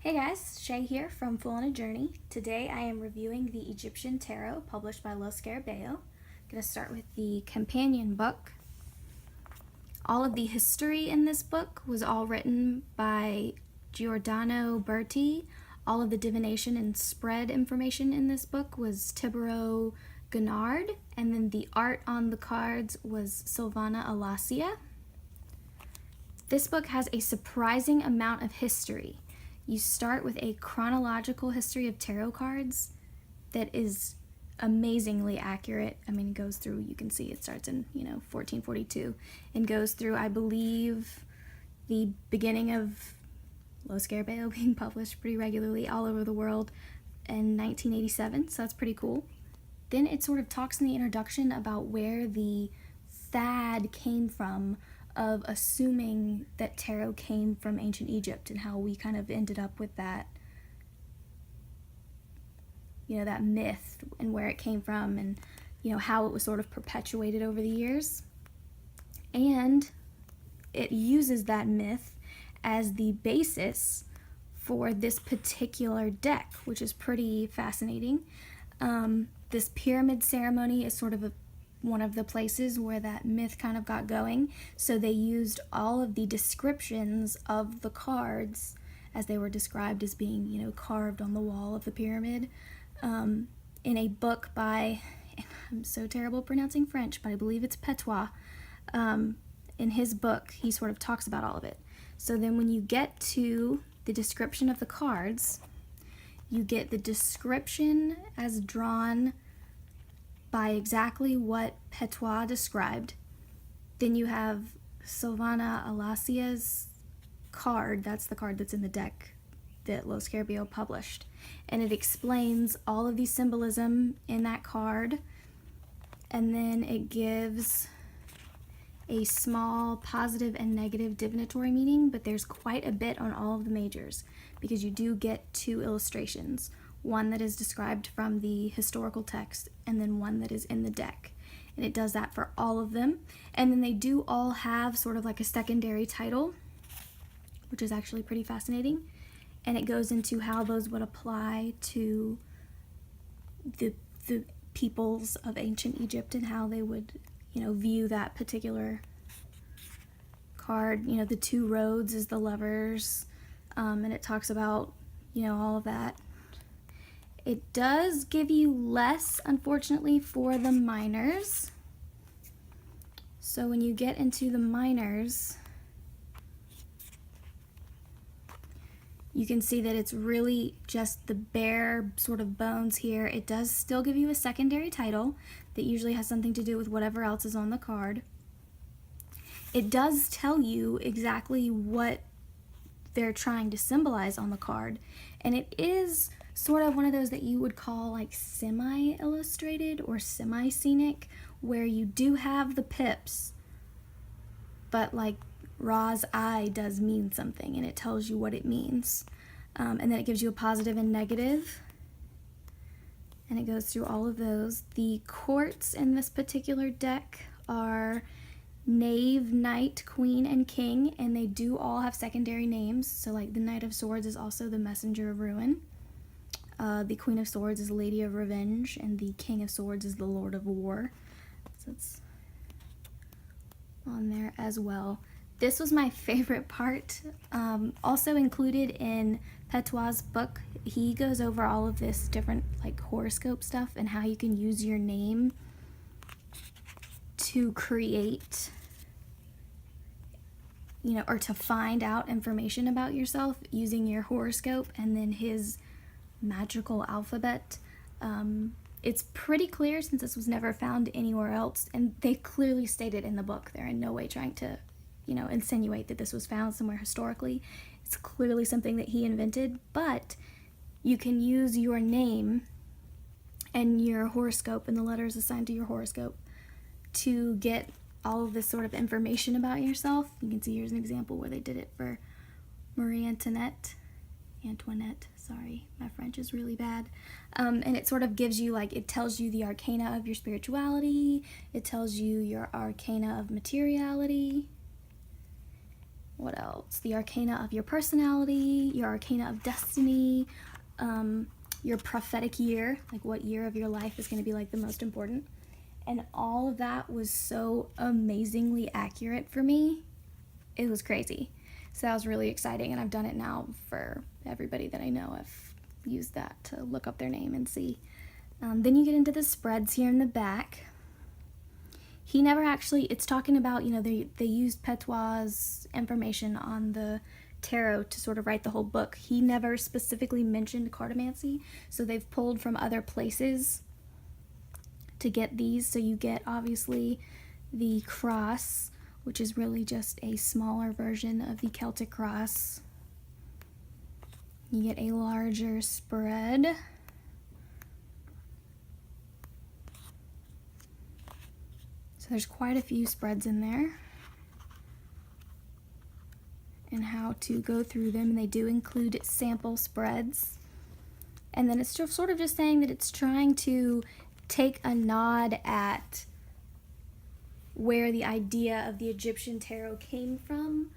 Hey guys, Shay here from Full on a Journey. Today I am reviewing the Egyptian Tarot published by Los Scarabeo. I'm going to start with the companion book. All of the history in this book was all written by Giordano Berti. All of the divination and spread information in this book was Tibero Gennard, and then the art on the cards was Silvana Alasia. This book has a surprising amount of history. You start with a chronological history of tarot cards that is amazingly accurate. I mean, it goes through, you can see it starts in, 1442 and goes through, I believe, the beginning of Los Scarabeo being published pretty regularly all over the world in 1987, so that's pretty cool. Then it sort of talks in the introduction about where the fad came from of assuming that tarot came from ancient Egypt and how we kind of ended up with that, that myth and where it came from and, how it was sort of perpetuated over the years. And it uses that myth as the basis for this particular deck, which is pretty fascinating. This pyramid ceremony is sort of one of the places where that myth kind of got going. So they used all of the descriptions of the cards as they were described as being, carved on the wall of the pyramid in a book by, I'm so terrible pronouncing French, but I believe it's Petois. In his book, he sort of talks about all of it. So then when you get to the description of the cards, you get the description as drawn by exactly what Petois described. Then you have Silvana Alasia's card, that's the card that's in the deck that Los Scarabeo published. And it explains all of the symbolism in that card. And then it gives a small positive and negative divinatory meaning, but there's quite a bit on all of the majors because you do get two illustrations. One that is described from the historical text and then one that is in the deck. And it does that for all of them. And then they do all have sort of like a secondary title, which is actually pretty fascinating. And it goes into how those would apply to the peoples of ancient Egypt and how they would, view that particular card. The two roads is the lovers, and it talks about, all of that. It does give you less, unfortunately, for the minors. So when you get into the minors, you can see that it's really just the bare sort of bones here. It does still give you a secondary title that usually has something to do with whatever else is on the card. It does tell you exactly what they're trying to symbolize on the card, and it is sort of one of those that you would call like semi-illustrated or semi-scenic, where you do have the pips, but like Ra's eye does mean something and it tells you what it means. And then it gives you a positive and negative, and it goes through all of those. The courts in this particular deck are Knave, Knight, Queen, and King, and they do all have secondary names. So like the Knight of Swords is also the Messenger of Ruin. The Queen of Swords is Lady of Revenge, and the King of Swords is the Lord of War. So it's on there as well. This was my favorite part. Also included in Petois' book, he goes over all of this different like horoscope stuff and how you can use your name to create, or to find out information about yourself using your horoscope and then his magical alphabet. It's pretty clear since this was never found anywhere else, and they clearly stated in the book they're in no way trying to insinuate that this was found somewhere historically. It's clearly something that he invented, but you can use your name and your horoscope and the letters assigned to your horoscope to get all of this sort of information about yourself. You can see here's an example where they did it for Marie Antoinette, sorry, my French is really bad. And it sort of gives you, it tells you the arcana of your spirituality, it tells you your arcana of materiality, What else? The arcana of your personality, your arcana of destiny, your prophetic year, like what year of your life is going to be like the most important. And all of that was so amazingly accurate for me. It was crazy. So that was really exciting, and I've done it now for everybody that I know. I've used that to look up their name and see. Then you get into the spreads here in the back. He never actually, it's talking about, you know, they used Petois' information on the tarot to sort of write the whole book. He never specifically mentioned cartomancy, so they've pulled from other places to get these. So you get, obviously, the cross, which is really just a smaller version of the Celtic cross. You get a larger spread. So there's quite a few spreads in there, and how to go through them. And they do include sample spreads. And then it's just sort of just saying that it's trying to take a nod at where the idea of the Egyptian tarot came from,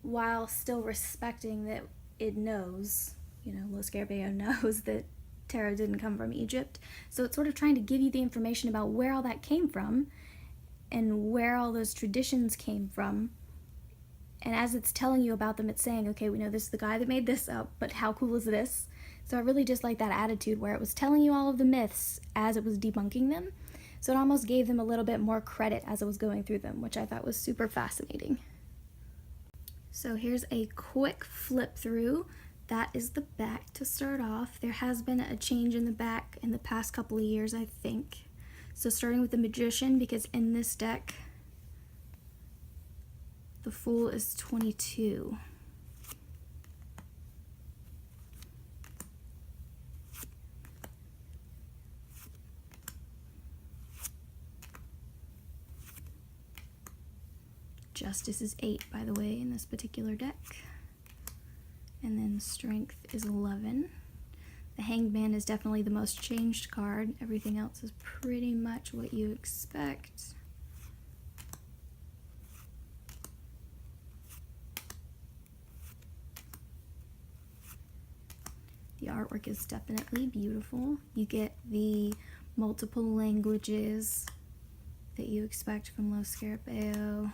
while still respecting that it knows, you know, Lo Scarabeo knows that tarot didn't come from Egypt. So it's sort of trying to give you the information about where all that came from and where all those traditions came from. And as it's telling you about them, it's saying, okay, we know this is the guy that made this up, but how cool is this? So I really just like that attitude where it was telling you all of the myths as it was debunking them. So it almost gave them a little bit more credit as it was going through them, which I thought was super fascinating. So here's a quick flip through. That is the back to start off. There has been a change in the back in the past couple of years, I think. So starting with the Magician, because in this deck, the Fool is 22. Justice is 8, by the way, in this particular deck. And then Strength is 11. The Hanged Man is definitely the most changed card. Everything else is pretty much what you expect. The artwork is definitely beautiful. You get the multiple languages that you expect from Lo Scarabeo.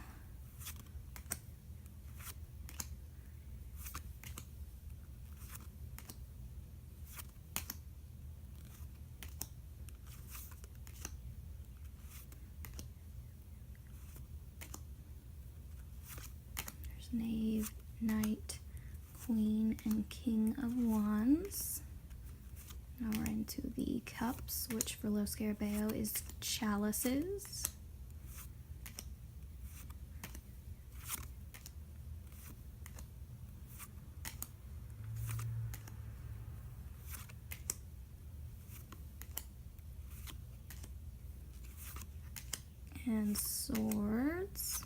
There's Knave, Knight, Queen, and King of Wands. Now we're into the Cups, which for Lo Scarabeo is Chalices. And Swords.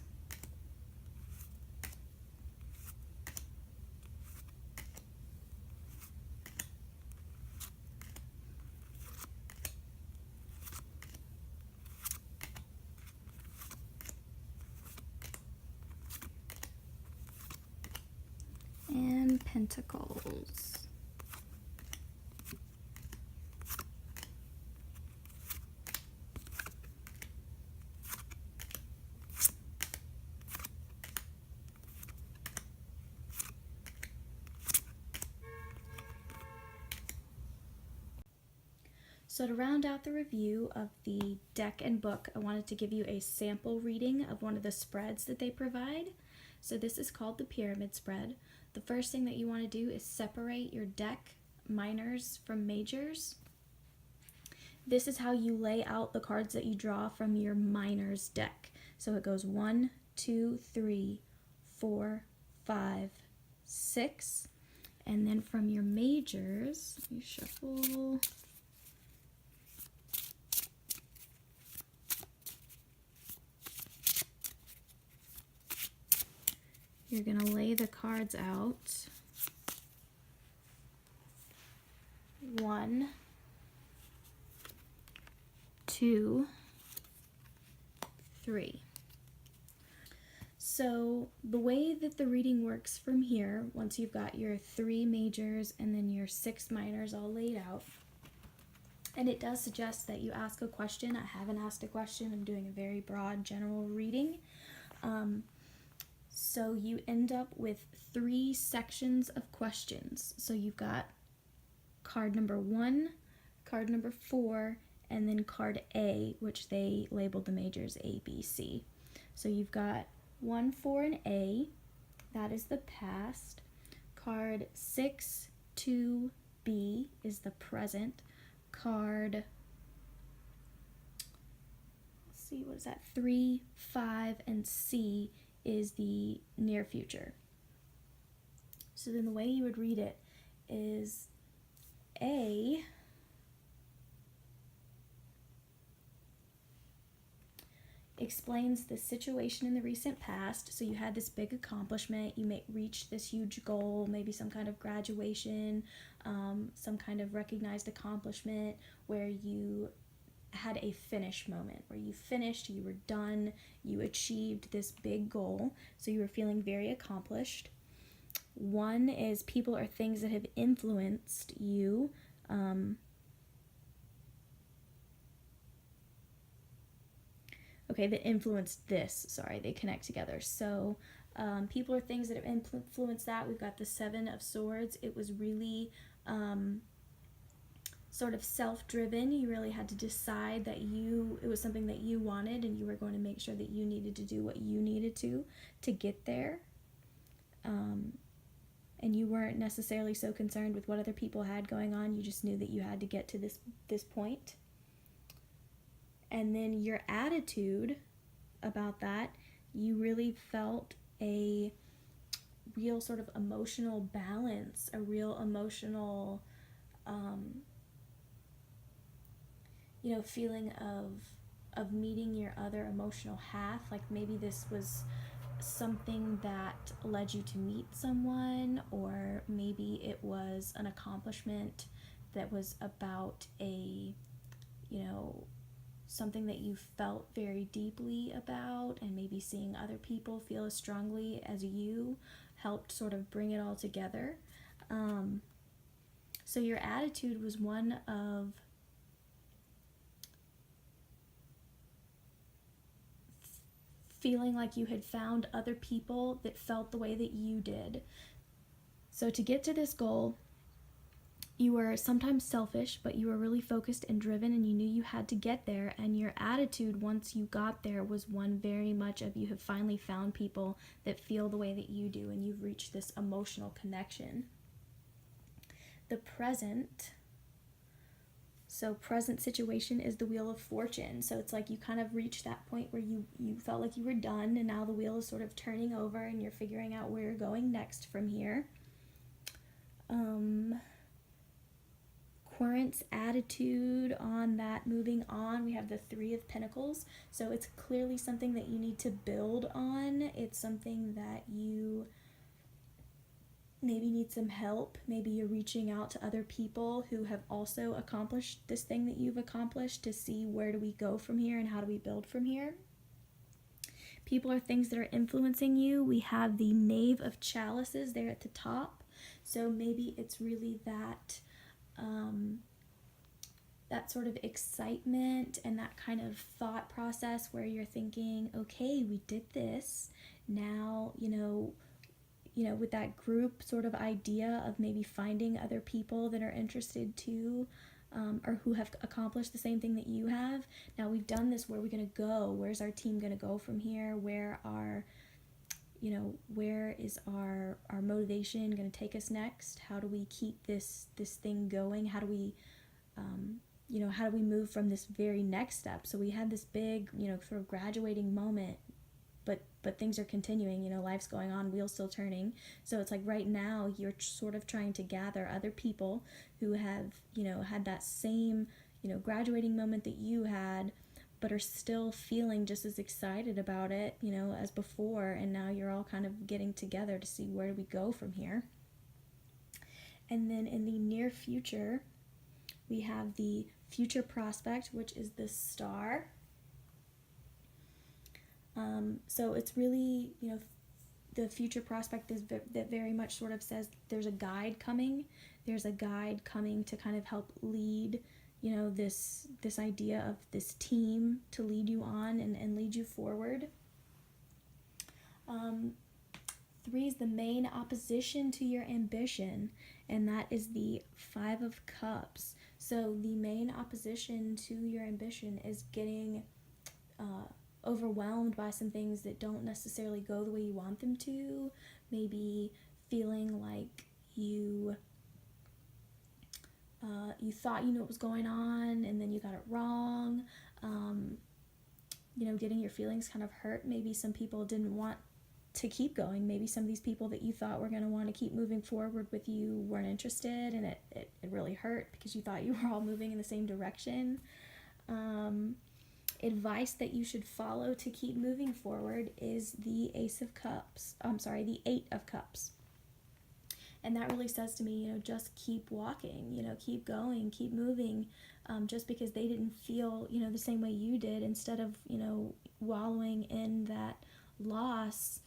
And Pentacles. So to round out the review of the deck and book, I wanted to give you a sample reading of one of the spreads that they provide. So this is called the Pyramid Spread. The first thing that you want to do is separate your deck minors from majors. This is how you lay out the cards that you draw from your minors deck. So it goes 1, 2, 3, 4, 5, 6. And then from your majors, let me shuffle. You're going to lay the cards out 1, 2, 3. So the way that the reading works from here, once you've got your 3 majors and then your 6 minors all laid out, and it does suggest that you ask a question. I haven't asked a question. I'm doing a very broad general reading. So you end up with 3 sections of questions. So you've got card number 1, card number 4, and then card A, which they labeled the majors A, B, C. So you've got 1, 4, and A. That is the past. Card 6, 2, B is the present. Card, let's see, what is that? 3, 5, and C is the near future. So then the way you would read it is A explains the situation in the recent past. So you had this big accomplishment, you may reach this huge goal, maybe some kind of graduation, some kind of recognized accomplishment where you had a finish moment, where you finished, you were done, you achieved this big goal, so you were feeling very accomplished. 1 is people or things that have influenced you. That influenced this. Sorry, they connect together. So people or things that have influenced that. We've got the 7 of Swords. It was really sort of self-driven. You really had to decide that it was something that you wanted, and you were going to make sure that you needed to do what you needed to get there. And you weren't necessarily so concerned with what other people had going on. You just knew that you had to get to this point. And then your attitude about that, you really felt a real sort of emotional balance, a real emotional, feeling of meeting your other emotional half. Like maybe this was something that led you to meet someone, or maybe it was an accomplishment that was about something that you felt very deeply about, and maybe seeing other people feel as strongly as you helped sort of bring it all together. So your attitude was one of feeling like you had found other people that felt the way that you did. So to get to this goal, you were sometimes selfish, but you were really focused and driven, and you knew you had to get there. And your attitude once you got there was one very much of you have finally found people that feel the way that you do, and you've reached this emotional connection. The present. So present situation is the Wheel of Fortune. So it's like you kind of reached that point where you felt like you were done, and now the wheel is sort of turning over, and you're figuring out where you're going next from here. Current attitude on that moving on, we have the 3 of Pentacles. So it's clearly something that you need to build on. It's something that you maybe need some help. Maybe you're reaching out to other people who have also accomplished this thing that you've accomplished to see where do we go from here and how do we build from here. People or things that are influencing you. We have the Knave of Chalices there at the top. So maybe it's really that sort of excitement and that kind of thought process where you're thinking, okay, we did this. Now, with that group sort of idea of maybe finding other people that are interested too, or who have accomplished the same thing that you have. Now we've done this, where are we going to go? Where's our team going to go from here? Where is our motivation going to take us next? How do we keep this thing going? How do we, how do we move from this very next step? So we had this big, sort of graduating moment, but things are continuing, life's going on, wheels still turning. So it's like right now you're sort of trying to gather other people who have, had that same, graduating moment that you had, but are still feeling just as excited about it, as before. And now you're all kind of getting together to see where do we go from here. And then in the near future, we have the future prospect, which is the Star. So it's really, the future prospect is that very much sort of says there's a guide coming. There's a guide coming to kind of help lead, this idea of this team to lead you on and lead you forward. 3 is the main opposition to your ambition, and that is the 5 of Cups. So the main opposition to your ambition is getting overwhelmed by some things that don't necessarily go the way you want them to. Maybe feeling like you thought you knew what was going on and then you got it wrong. Getting your feelings kind of hurt. Maybe some people didn't want to keep going. Maybe some of these people that you thought were going to want to keep moving forward with you weren't interested, and it really hurt because you thought you were all moving in the same direction. Advice that you should follow to keep moving forward is the the 8 of Cups. And that really says to me, just keep walking, keep going, keep moving, just because they didn't feel, the same way you did. Instead of, wallowing in that loss,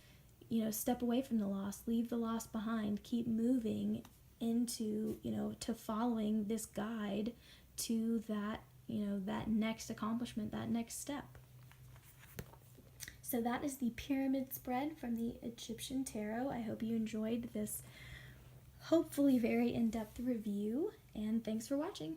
step away from the loss, leave the loss behind, keep moving into, to following this guide to that, that next accomplishment, that next step. So that is the pyramid spread from the Egyptian Tarot. I hope you enjoyed this hopefully very in-depth review, and thanks for watching.